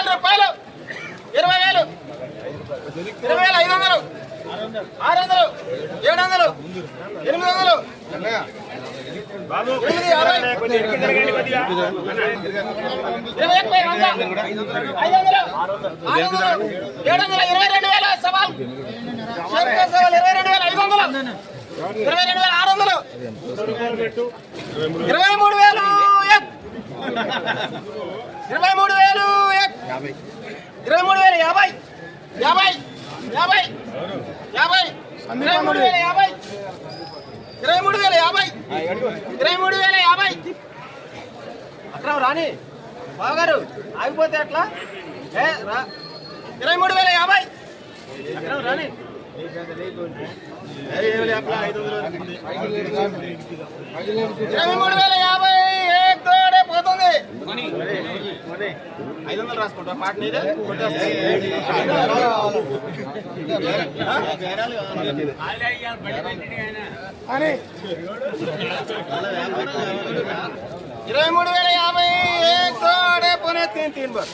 రూపాయలు 20,000 20,500 600 700 800 సవాల్ 22,500 22,600 23,000 అక్కడ రాని బాగారు ఆగిపోతే అట్లా 23,050 అక్కడ రాని 23,050 పోతుంది 500 రాసుకుంటా మాట నీదే 23,050 एक तोड़े पुणे 3 बार